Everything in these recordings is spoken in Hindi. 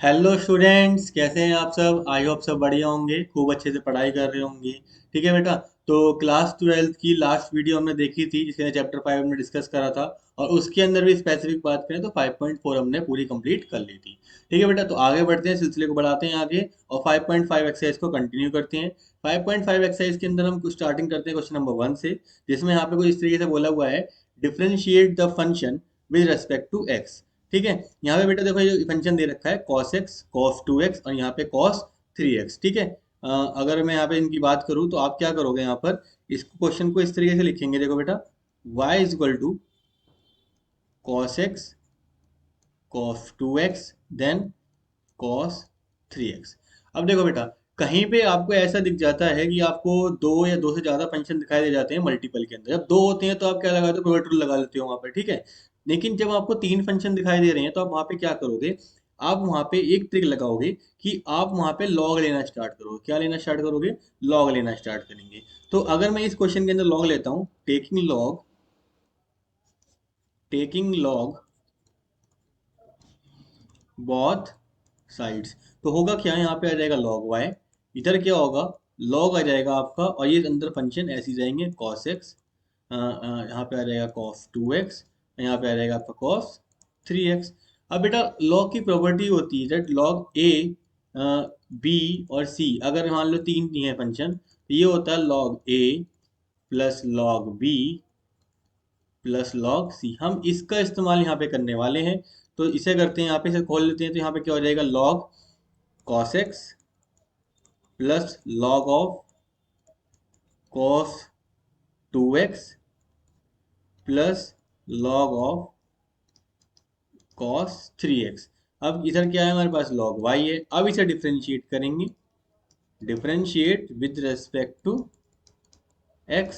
हेलो स्टूडेंट्स, कैसे हैं आप सब। आई होप सब बढ़िया होंगे, खूब अच्छे से पढ़ाई कर रहे होंगे। ठीक है बेटा। तो क्लास ट्वेल्थ की लास्ट वीडियो हमने देखी थी जिसमें चैप्टर 5 हमने डिस्कस करा था। और उसके अंदर भी स्पेसिफिक बात करें तो 5.4 हमने पूरी कंप्लीट कर ली थी। ठीक है बेटा, तो आगे बढ़ते हैं, सिलसिले को बढ़ाते हैं आगे और 5.5 एक्सरसाइज को कंटिन्यू करते हैं। 5.5 एक्सरसाइज के अंदर हम स्टार्टिंग करते हैं क्वेश्चन नंबर 1 से, जिसमें यहाँ पे कुछ इस तरीके से बोला हुआ है, differentiate the function with respect to X. ठीक है। यहाँ पे बेटा देखो, ये फंक्शन दे रखा है cos x cos 2x और यहाँ पे cos 3x। ठीक है। अगर मैं यहाँ पे इनकी बात करूँ तो आप क्या करोगे, यहाँ पर इस क्वेश्चन को इस तरीके से लिखेंगे। देखो बेटा, y is equal to cos x cos 2x then cos 3x। अब देखो बेटा, कहीं पे आपको ऐसा दिख जाता है कि आपको दो या दो से ज्यादा फंक्शन दिखाई दे जाते हैं मल्टीपल के अंदर। जब दो होते हैं तो आप क्या लगाते हो, प्रोडक्ट रूल लगा लेते हो वहां पर। ठीक है। लेकिन जब आपको तीन फंक्शन दिखाई दे रहे हैं तो आप वहां पे क्या करोगे, आप वहां पे एक ट्रिक लगाओगे कि आप वहां पे लॉग लेना स्टार्ट करोगे। क्या लेना स्टार्ट करोगे, लॉग लेना स्टार्ट करेंगे। तो अगर मैं इस क्वेश्चन के अंदर लॉग लेता हूँ, टेकिंग लॉग बोथ साइड्स, तो होगा क्या, यहाँ पे आ जाएगा log y, इधर क्या होगा, log आ जाएगा आपका, और ये अंदर फंक्शन ऐसे ही जाएंगे cos x, यहाँ पे आ जाएगा cos 2x, यहाँ पे आ जाएगा आपका cos 3x। अब बेटा log की प्रॉपर्टी होती है that log a, b और c, अगर मान लो तीन ही है फंक्शन तो ये होता है log a plus log b plus log c. हम इसका इस्तेमाल यहाँ पे करने वाले हैं। तो इसे करते हैं, यहाँ पे इसे खोल लेते हैं, तो यहाँ पे क्या हो जाएगा, log cos x plus log of cos 2x plus log of cos 3x। अब इधर क्या है, हमारे पास लॉग y है। अब इसे डिफ्रेंशिएट करेंगे, differentiate with respect to x।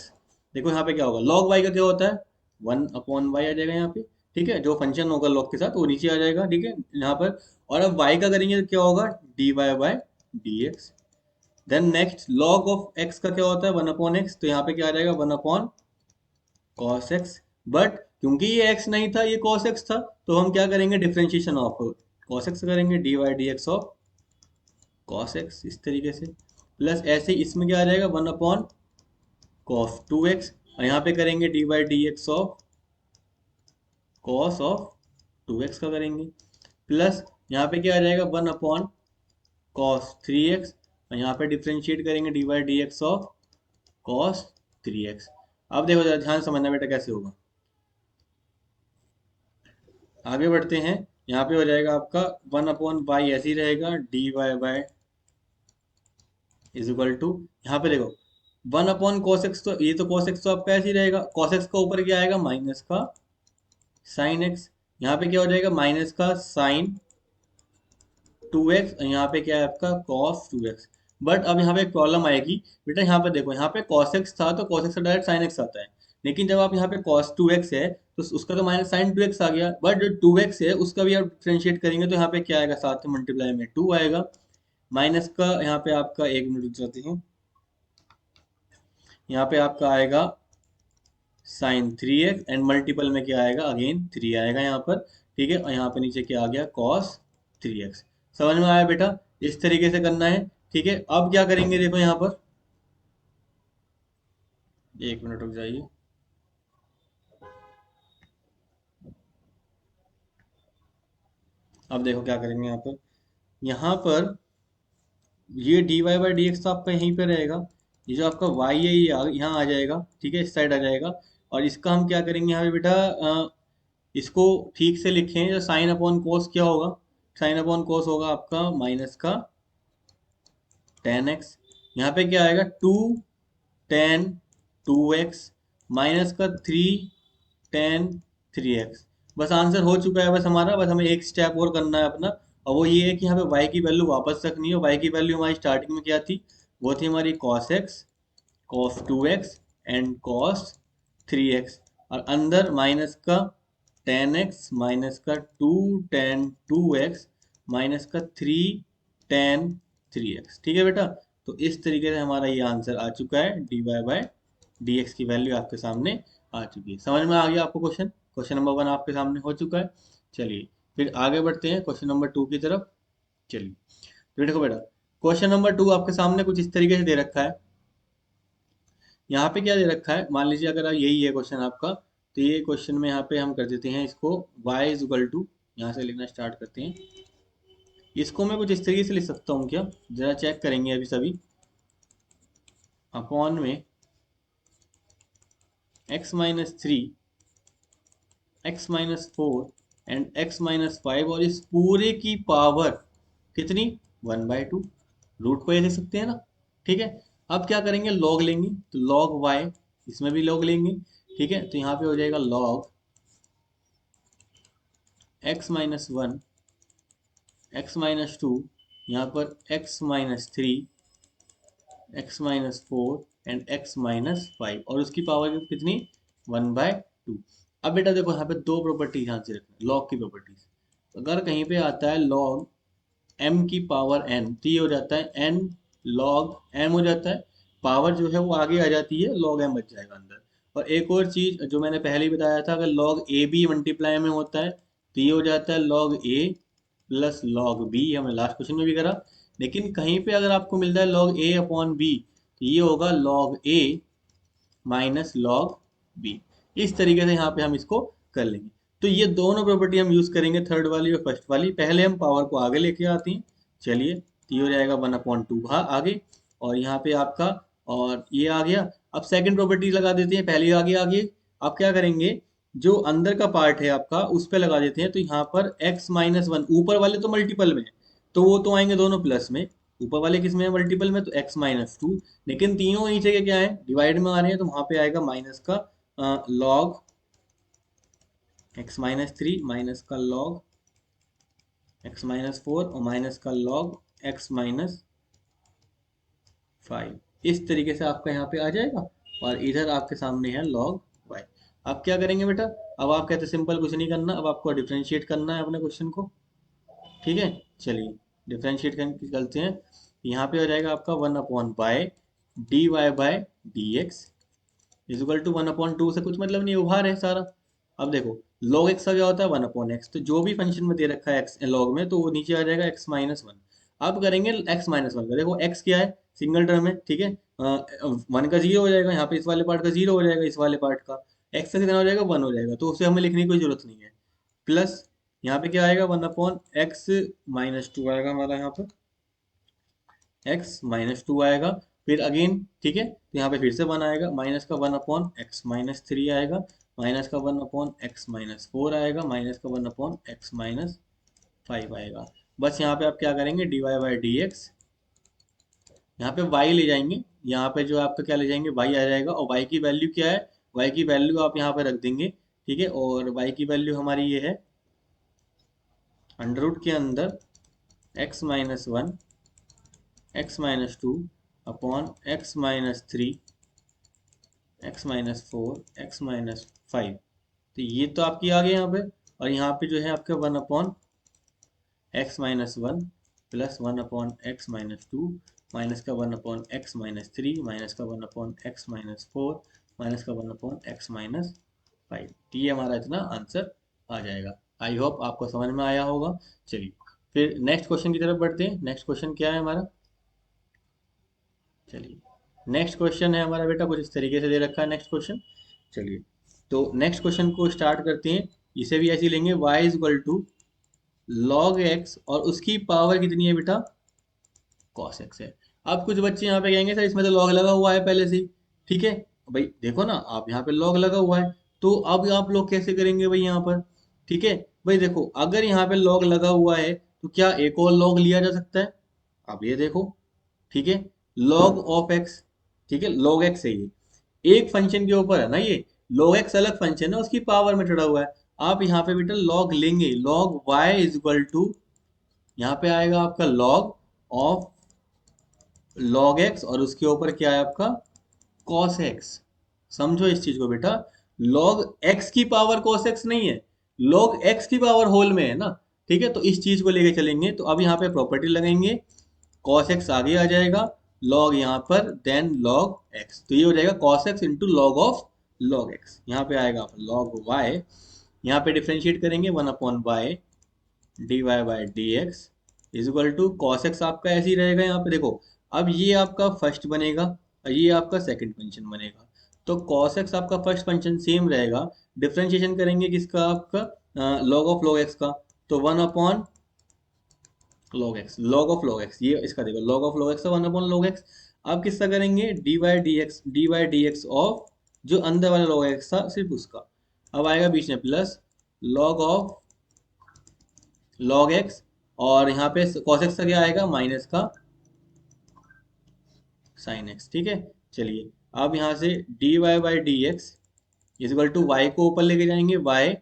देखो यहाँ पे क्या होगा, log y का क्या होता है, 1/y आ जाएगा यहाँ पे। ठीक है, जो फंक्शन होगा log के साथ वो नीचे आ जाएगा। ठीक है, यहाँ पर। और अब y का करेंगे तो क्या होगा, dy/dx। Then next log of x का क्या होता है, 1/x, तो यहाँ पे क्या आ जाएगा, 1/cos x। बट क्योंकि ये x नहीं था, ये cos x था, तो हम क्या करेंगे, डिफ्रेंशिएशन ऑफ cos x करेंगे, dy/dx ऑफ cos x, इस तरीके से। प्लस ऐसे ही इसमें क्या आ जाएगा, 1/cos 2x, और यहाँ पे करेंगे dy/dx of cos of 2x का करेंगे। प्लस यहाँ पे क्या आ जाएगा, 1/cos 3x, और यहाँ पे डिफ्रेंशिएट करेंगे dy/dx ऑफ cos 3x। अब देखो जरा ध्यान समझना बेटा कैसे होगा। आगे बढ़ते हैं, यहाँ पे हो जाएगा आपका 1/y ऐसे ही रहेगा, dy/, इज इक्वल टू, यहाँ पे देखो 1/cos x, तो ये तो cos x तो आपका ऐसे ही रहेगा, cos x का ऊपर क्या आएगा, माइनस का साइन एक्स। यहाँ पे क्या हो जाएगा, माइनस का साइन 2x, और यहाँ पे क्या है आपका cos 2x। बट अब यहाँ पे एक प्रॉब्लम आएगी बेटा, यहाँ पे देखो, यहाँ पे cos x था तो cos x से डायरेक्ट sin x आता है। लेकिन जब आप यहाँ पे cos 2x है तो उसका तो माइनस sin 2x आ गया, बट जो 2x है उसका भी आप डिफ्रेंशिएट करेंगे तो यहाँ पे क्या आएगा, साथ में मल्टीप्लाई में 2 आएगा। माइनस का यहाँ पे आपका, एक मिनट रुक जाते हैं, यहाँ पे आपका आएगा साइन 3x, एंड मल्टीपल में क्या आएगा, अगेन 3 आएगा यहाँ पर। ठीक है, और यहाँ पे नीचे क्या आ गया, cos 3x। समझ में आया बेटा, इस तरीके से करना है। ठीक है, अब क्या करेंगे, देखो यहाँ पर, एक मिनट रुक जाइए। अब देखो क्या करेंगे यहाँ पर, ये dy/dx तो आपका यहीं पे रहेगा। ये जो आपका y है ये यहाँ आ जाएगा। ठीक है, इस साइड आ जाएगा। और इसका हम क्या करेंगे यहाँ पे बेटा, इसको ठीक से लिखें, जो साइन अपॉन कोस क्या होगा, साइन अपॉन कोस होगा आपका माइनस का टेन एक्स। यहाँ पे क्या आएगा, 2 tan 2x माइनस का 3 tan 3x। बस आंसर हो चुका है, बस हमारा, बस हमें एक स्टेप और करना है अपना। और वो ये है कि यहाँ पे y की वैल्यू वापस रखनी है। y की वैल्यू हमारी स्टार्टिंग में क्या थी, वो थी हमारी cos x cos 2x and cos 3x, और अंदर माइनस का tan x माइनस का 2 tan 2x माइनस का 3 tan 3x। ठीक है बेटा, तो इस तरीके से हमारा ये आंसर आ चुका है, dy/dx की वैल्यू आपके सामने आ चुकी है। समझ में आ गया आपको क्वेश्चन, क्वेश्चन नंबर 1 आपके सामने हो चुका है। चलिए फिर आगे बढ़ते हैं क्वेश्चन नंबर 2 की तरफ। चलिए, तो देखो बेटा, क्वेश्चन नंबर 2 आपके सामने कुछ इस तरीके से दे रखा है। यहाँ पे क्या दे रखा है, मान लीजिए अगर यही है क्वेश्चन आपका, तो ये क्वेश्चन में यहाँ पे हम कर देते हैं इसको y इज इक्वल टू, यहाँ से लिखना स्टार्ट करते हैं। इसको मैं कुछ इस तरीके से लिख सकता हूँ क्या, जरा चेक करेंगे अभी सभी। अपॉन में x-3, x-4 एंड x-5, और इस पूरे की पावर कितनी, 1/2। रूट को ये लिख सकते हैं ना। ठीक है, अब क्या करेंगे, लॉग लेंगे, तो लॉग y, इसमें भी लॉग लेंगे। ठीक है, तो यहाँ पे हो जाएगा लॉग x-1, x-2, यहाँ पर x-3, x-4 एंड x-5, और उसकी पावर कितनी, 1/2। अब बेटा देखो, यहाँ पे दो प्रॉपर्टी ध्यान से रखना, लॉग की प्रॉपर्टीज। अगर कहीं पे आता है लॉग m की पावर n, तो ये हो जाता है n log m हो जाता है। पावर जो है वो आगे आ जाती है, log m बच जाएगा अंदर। और एक और चीज जो मैंने पहले ही बताया था, अगर log a b मल्टीप्लाई में होता है, तो ये हो जाता है log a plus log b, हमने लास्ट क्वेश्चन में भी करा। लेकिन कहीं पे अगर आपको मिलता है log a अपॉन b, तो ये होगा log a minus log b। इस तरीके से यहाँ पे हम इसको कर लेंगे। तो ये दोनों प्रॉपर्टी हम यूज करेंगे, थर्ड वाली और फर्स्ट वाली। पहले हम पावर को आगे लेके आते हैं। चलिए, तो ये हो जाएगा 1/2 आगे, और यहाँ पे आपका, और ये आ गया। अब सेकंड प्रॉपर्टी लगा देते हैं, पहले आगे आगे। आप क्या करेंगे, जो अंदर का पार्ट है आपका उस पे लगा देते हैं। तो यहाँ पर x-1, ऊपर वाले तो मल्टीपल में, तो वो तो आएंगे दोनों प्लस में। ऊपर वाले किस में है, मल्टीपल में, तो x-2। लेकिन तीनों नीचे के क्या है, डिवाइड में आ रहे हैं, तो वहां पे आएगा माइनस का लॉग x-3, माइनस का लॉग x-4, और माइनस का लॉग x-5। इस तरीके से आपका यहाँ पे आ जाएगा, और इधर आपके सामने है लॉग y। अब क्या करेंगे बेटा, अब आप कहते सिंपल कुछ नहीं करना, अब आपको डिफ्रेंशिएट करना है अपने क्वेश्चन को। ठीक है, चलिए डिफ्रेंशिएट करते हैं। यहाँ पे हो जाएगा आपका 1/y dy/dx इजिकल टू 1/2 से कुछ मतलब नहीं, उभार है सारा। अब देखो, log x का क्या होता है, 1/x, तो जो भी फंक्शन में दे रखा है x log में, तो वो नीचे आ जाएगा x-1। अब करेंगे x-1 का, देखो x क्या है, सिंगल टर्म है। ठीक है, 1 का 0 हो जाएगा, यहाँ पे इस वाले पार्ट का 0 हो जाएगा, इस वाले पार्ट का x का कितना हो जाएगा, 1 हो जाएगा, तो उसे हमें लिखने की कोई जरूरत नहीं है। प्लस यहाँ पे क्या आएगा, 1/x-2 आएगा हमारा, यहाँ पर x-2 आएगा। फिर अगेन, ठीक है, तो यहाँ पे फिर से 1 आएगा, माइनस का 1/x-3 आएगा, माइनस का 1/x-4 आएगा, माइनस का 1/x-5 आएगा। बस यहाँ पे आप क्या करेंगे, dy/dx, यहाँ पे y ले जाएंगे, यहाँ पे जो आपका क्या ले जाएंगे, y आ जाएगा। और y की वैल्यू क्या है, y की वैल्यू आप यहाँ पे रख देंगे। ठीक है, और y की वैल्यू हमारी ये है, अंडर रूट के अंदर x-1, x-2 upon x-3, x-4, x-5। तो ये तो आपकी आ गई यहाँ पे। और यहाँ पे जो है आपका 1/x-1 प्लस 1/x-2, माइनस का 1/x-3, माइनस का 1/x-4, माइनस का 1/x-5। तो ये हमारा इतना आंसर आ जाएगा। आई होप आपको समझ में आया होगा। चलिए, फिर नेक्स्ट क्वेश्चन की तरफ बढ़ते हैं। नेक्स्ट क्वेश्चन क्या है हमारा, चलिए नेक्स्ट क्वेश्चन है हमारा बेटा, कुछ इस तरीके से दे रखा है नेक्स्ट क्वेश्चन। चलिए, तो नेक्स्ट क्वेश्चन को स्टार्ट करते हैं। इसे भी ऐसे ही लेंगे, y is equal to log X, और उसकी पावर कितनी है बेटा, कॉस एक्स है। अब कुछ बच्चे यहाँ पे कहेंगे सर इसमें तो लॉग लगा हुआ है पहले से ही। ठीक है, भाई देखो ना, आप यहाँ पे लॉग लगा हुआ है, तो अब आप लोग कैसे करेंगे भाई यहाँ पर। ठीक है, भाई देखो, अगर यहाँ पे लॉग लगा हुआ है, तो क्या एक और लॉग लिया जा सकता है। अब ये देखो, ठीक है, log ऑफ एक्स, ठीक है, log एक्स है ये, एक फंक्शन के ऊपर है ना ये। log एक्स अलग फंक्शन है, उसकी पावर में चढ़ा हुआ है। आप यहाँ पे बेटा log लेंगे, log y is equal to, यहाँ पे आएगा आपका log ऑफ log x, और उसके ऊपर क्या है आपका cos x। समझो इस चीज को बेटा, log x की पावर cos x नहीं है, log x की पावर होल में है ना। ठीक है, तो इस चीज को लेके चलेंगे। तो अब यहाँ पे प्रॉपर्टी लगाएंगे, cos x आगे आ जाएगा, log यहाँ पर, देन log x, तो ये हो जाएगा cos x into log of log x। यहाँ पे आएगा log y, यहाँ पे डिफ्रेंशिएट करेंगे 1/y dy/dx is equal to cos X आपका ऐसे ही रहेगा यहाँ पे देखो। अब ये आपका फर्स्ट बनेगा और ये आपका सेकंड फंक्शन बनेगा। तो कॉस एक्स आपका फर्स्ट फंक्शन सेम रहेगा। डिफरेंशिएशन करेंगे किसका, आपका लॉग ऑफ लॉग एक्स का। तो 1 upon log X, log of log X, ये इसका देखो log of log X 1 upon log X. अब किसका करेंगे, D Y D X of जो अंदर वाला लॉग एक्स था सिर्फ उसका। अब आएगा बीच में plus log of log X, और यहाँ पे कॉस एक्स का क्या आएगा, माइनस का साइन एक्स। ठीक है, चलिए अब यहाँ से d y by d x equal to y को ऊपर लेके जाएंगे, वाई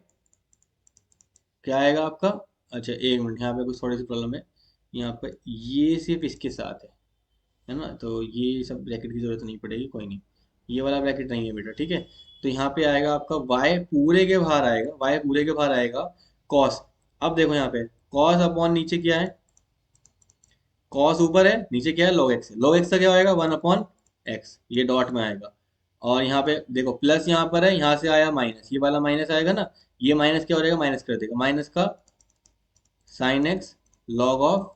क्या आएगा आपका। अच्छा एक मिनट, यहाँ पे कुछ थोड़ी सी प्रॉब्लम है। यहाँ पे ये सिर्फ इसके साथ है ना, तो ये सब ब्रैकेट की जरूरत नहीं पड़ेगी, कोई नहीं। ये वाला ब्रैकेट नहीं है बेटा, ठीक है। तो यहाँ पे आएगा आपका y पूरे के बाहर आएगा, y पूरे के बाहर आएगा cos। अब देखो यहाँ पे cos अपॉन नीचे क्या है, cos ऊपर है, नीचे क्या है log x है। log x का क्या होएगा 1 अपॉन x, ये डॉट में आएगा। और यहाँ पे देखो प्लस यहाँ पर है, यहाँ से आया माइनस, ये वाला माइनस आएगा ना, ये माइनस क्या हो जाएगा, माइनस कर देगा, माइनस का sine x log of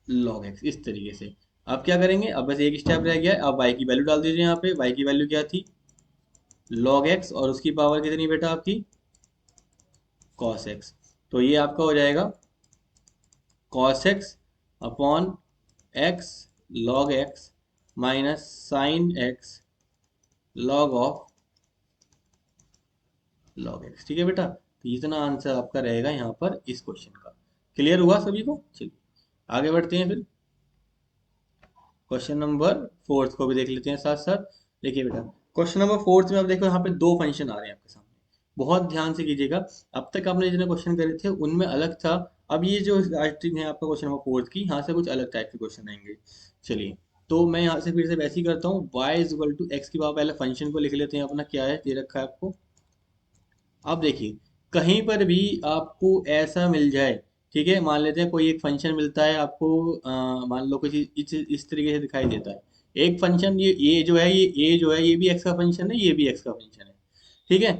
log x, इस तरीके से। अब क्या करेंगे, अब बस एक स्टेप रह गया है। अब y की वैल्यू डाल दीजिए यहाँ पे, y की वैल्यू क्या थी, log x, और उसकी पावर कितनी बेटा आपकी, cos x। तो ये आपका हो जाएगा cos x upon x log x minus sine x log of log x। ठीक है बेटा, तो इतना आंसर आपका रहेगा यहाँ पर इस क्वेश्चन का। क्लियर हुआ सभी को, चलिए आगे बढ़ते हैं फिर। क्वेश्चन नंबर फोर्थ को भी देख लेते हैं साथ साथ। देखिए बेटा क्वेश्चन नंबर फोर्थ में अब देखो यहाँ पे दो फंक्शन आ रहे हैं आपके सामने, बहुत ध्यान से कीजिएगा। अब तक आपने जितने क्वेश्चन करे थे उनमें अलग था, अब ये जो आइटम है आपका क्वेश्चन नंबर फोर्थ की, यहाँ से कुछ अलग टाइप के क्वेश्चन आएंगे। चलिए, तो मैं यहाँ से फिर से वैसे ही करता हूँ, y is equal to x की पावर, पहले फंक्शन को लिख लेते हैं अपना, क्या है दे रखा है आपको। अब देखिए कहीं पर भी आपको ऐसा मिल जाए, ठीक है, मान लेते हैं कोई एक फंक्शन मिलता है आपको, मान लो कुछ इस तरीके से दिखाई देता है। एक फंक्शन ये जो है, ये जो है ये भी एक्स का फंक्शन है, ये भी एक्स का फंक्शन है। ठीक है,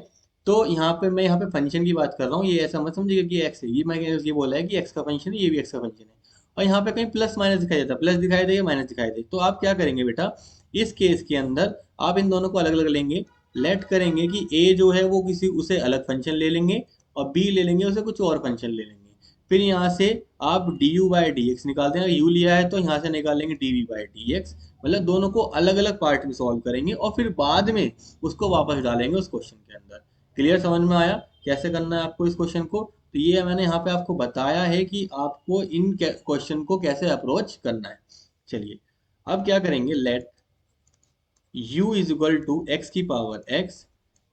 तो यहाँ पे मैं यहाँ पे फंक्शन की बात कर रहा हूँ, ये ऐसा मत समझिएगा कि एक्स है, ये मैं ये बोला है कि एक्स का फंक्शन है, ये भी एक्स का फंक्शन है। और यहाँ पे कहीं प्लस माइनस दिखाई देता है, प्लस दिखाई देगा माइनस दिखाई दे, तो आप क्या करेंगे बेटा, इस केस के अंदर आप इन दोनों को अलग अलग लेंगे। लेट करेंगे कि ए जो है वो किसी उसे अलग फंक्शन ले लेंगे, और बी ले लेंगे उसे कुछ और फंक्शन ले लेंगे। फिर यहाँ से आप d u by d x निकालते हैं, यू लिया है तो यहाँ से निकालेंगे d v by d x. मतलब दोनों को अलग अलग पार्ट में सॉल्व करेंगे और फिर बाद में उसको वापस डालेंगे उस क्वेश्चन के अंदर। क्लियर, समझ में आया कैसे करना है आपको इस क्वेश्चन को। तो ये मैंने यहाँ पे आपको बताया है कि आपको इन क्वेश्चन को कैसे अप्रोच करना है। चलिए अब क्या करेंगे, let u is equal to x की power x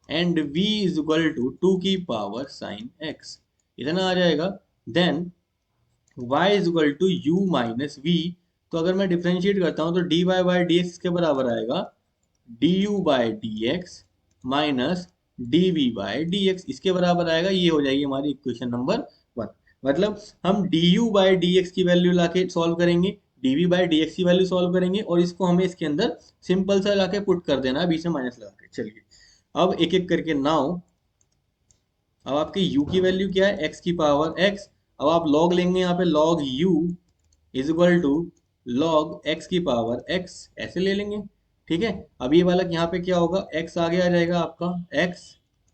and v is equal to 2 की पावर साइन x, इतना आ जाएगा। Then y is equal to u minus v। तो अगर मैं डिफ्रेंशिएट करता हूँ तो d y by d x के बराबर आएगा d u by d x minus d v by d x, इसके बराबर आएगा। ये हो जाएगी हमारी इक्वेशन नंबर 1। मतलब हम d u by d x की वैल्यू लाके सॉल्व करेंगे, d v by d x की वैल्यू सॉल्व करेंगे, और इसको हमें इसके अंदर सिंपल सा लाके पुट कर देना है, बीच में माइनस लगा के। चलिए अब एक एक करके नाउ, अब आपकी u की वैल्यू क्या है, x की पावर x। अब आप log लेंगे, यहाँ पे log u is equal to log x की पावर x, ऐसे ले लेंगे। ठीक है, अब ये वाला यहाँ पे क्या होगा, x आगे आ जाएगा आपका x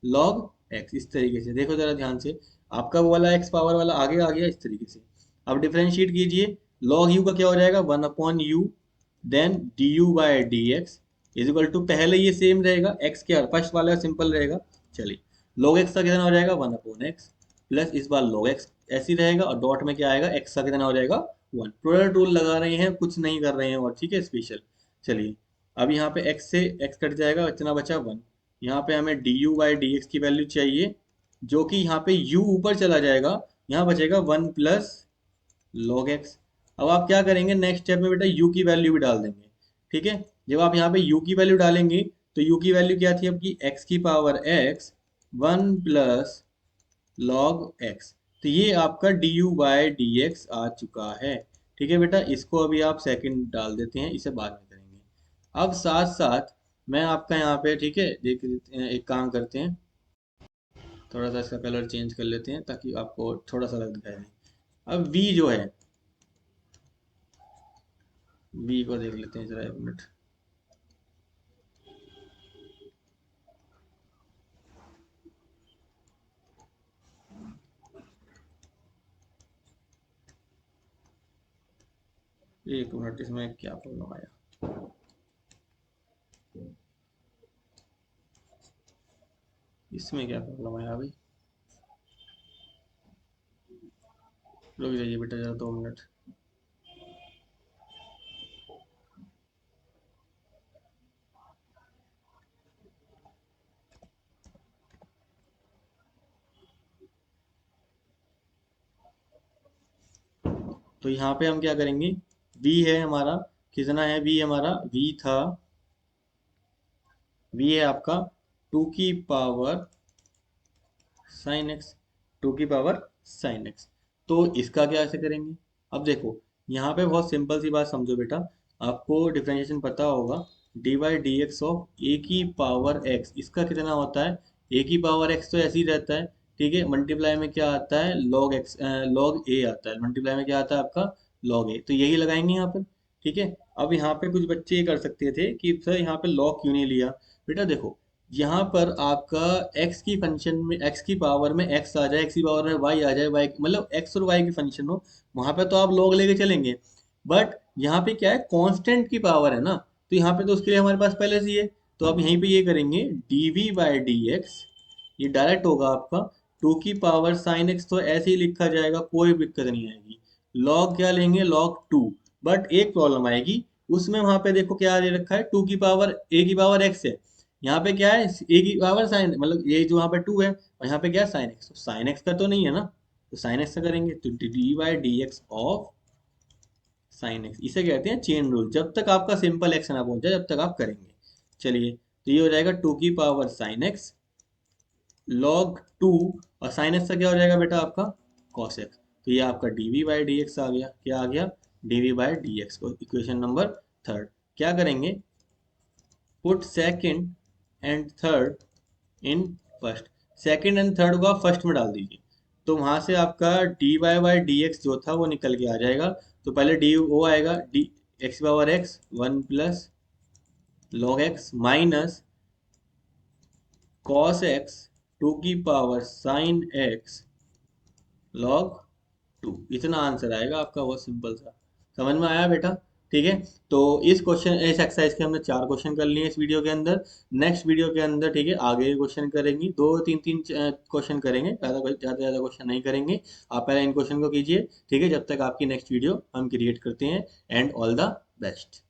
log x, इस तरीके से देखो जरा ध्यान से, आपका वो वाला x पावर वाला आगे आ गया इस तरीके से। अब डिफरेंशिएट कीजिए, log u का क्या हो जाएगा 1 upon u, then d u by d x is equal to, पहले ये सेम रहेगा x के, फर्स्ट वाला सिंपल रहेगा। चलिए log x का कितना हो जाएगा 1 अपॉन x, प्लस इस बार log x ऐसे ही रहेगा, और डॉट में क्या आएगा, x का कितना हो जाएगा 1। प्रोडक्ट रूल लगा रहे हैं, कुछ नहीं कर रहे हैं और, ठीक है स्पेशल। चलिए अब यहाँ पे x से x कट जाएगा, इतना बचा 1। यहाँ पे हमें D u by d x की वैल्यू चाहिए, जो कि यहाँ पे u ऊपर चला जाएगा, यहाँ बचेगा 1 प्लस log x। अब आप क्या करेंगे, नेक्स्ट स्टेप में बेटा u की वैल्यू भी डाल देंगे। ठीक है, जब आप यहाँ पे u की वैल्यू डालेंगे तो u की वैल्यू क्या थी आपकी, x की power x 1 plus log x। तो ये आपका d u by d x आ चुका है। ठीक है बेटा, इसको अभी आप सेकंड डाल देते हैं, इसे बाद में करेंगे। अब साथ साथ मैं आपका यहाँ पे, ठीक है, देख लेते हैं, एक काम करते हैं, थोड़ा सा इसका कलर चेंज कर लेते हैं ताकि आपको थोड़ा सा अलग दिखाई दे। अब v जो है, v को देख लेते हैं जरा एक मिनट। एक मिनट, इसमें क्या प्रॉब्लम आया? इसमें क्या प्रॉब्लम आया भाई? रुक जाइए बेटा जरा 2 मिनट। तो यहाँ पे हम क्या करेंगे, v है हमारा, कितना है v हमारा? v था, v है आपका 2 की पावर साइन एक्स, 2 की पावर साइन एक्स। तो इसका क्या ऐसे करेंगे? अब देखो, यहाँ पे बहुत सिंपल सी बात समझो बेटा, आपको डिफरेंशिएशन पता होगा। D by d X of a की पावर x, इसका कितना होता है? a की पावर x तो ऐसे ही रहता है, ठीक है। मल्टीप्लाई में क्या आता है? लॉग एक्स, लॉग ए आता है। मल्टीप्लाई में क्या आता है आपका? लॉग ए। तो यही लगाएंगे यहाँ पर, ठीक है। अब यहाँ पे कुछ बच्चे ये कर सकते थे कि सर यहाँ पे लॉग क्यों नहीं लिया। बेटा देखो, यहाँ पर आपका x की फंक्शन में, x की पावर में x आ जाए, x की पावर में y आ जाए, y मतलब x और y की फंक्शन हो, वहां पे तो आप log लेके चलेंगे। बट यहाँ पे क्या है, कांस्टेंट की पावर है ना, तो यहाँ पे तो उसके लिए हमारे पास पहले से ही है। तो आप यहीं पे ये करेंगे, dv बाई डी एक्स, ये डायरेक्ट होगा आपका 2 की पावर साइन एक्स, तो ऐसे ही लिखा जाएगा, कोई दिक्कत नहीं आएगी। log क्या लेंगे? log 2। बट एक प्रॉब्लम आएगी, उसमें वहां पे देखो क्या दे रखा है, 2 की पावर a की पावर x है। यहाँ पे क्या है? ए की पावर साइन, मतलब ये जो यहाँ पे 2 है, और यहाँ पे क्या है? Sine x. तो साइन एक्स का तो नहीं है ना, तो साइन एक्स का करेंगे, तो D by d X of sine x, इसे कहते हैं चेन रूल। जब तक आपका सिंपल एक्स ना पहुंच जाए, जब तक आप करेंगे। चलिए, तो ये हो जाएगा 2 की पावर साइन एक्स लॉग 2, और साइन एक्स का क्या हो जाएगा बेटा आपका? Cos x. तो ये आपका डीवी बाई डी एक्स आ गया। क्या आ गया? डीवी बाई डी एक्स को इक्वेशन नंबर थर्ड। क्या करेंगे? Put second and third in first. Second and third को आप फर्स्ट में डाल दीजिए, तो वहां से आपका d y by d x जो था वो निकल के आ जाएगा। तो पहले डी वो आएगा, D x power x 1 plus log x minus cos x 2 की पावर साइन एक्स लॉग 2। इतना आंसर आएगा आपका, बहुत सिंपल सा। समझ में आया बेटा? ठीक है। तो इस एक्सरसाइज के हमने 4 क्वेश्चन कर लिए इस वीडियो के अंदर। नेक्स्ट वीडियो के अंदर, ठीक है, आगे क्वेश्चन करेंगे, 2 3 3 क्वेश्चन करेंगे, ज़्यादा क्वेश्चन नहीं करेंगे। आप पहले इन क्वेश्चन को कीजिए, ठीक है, जब तक आपकी नेक्स्ट वीडियो हम क्रिएट करते हैं। And all the best.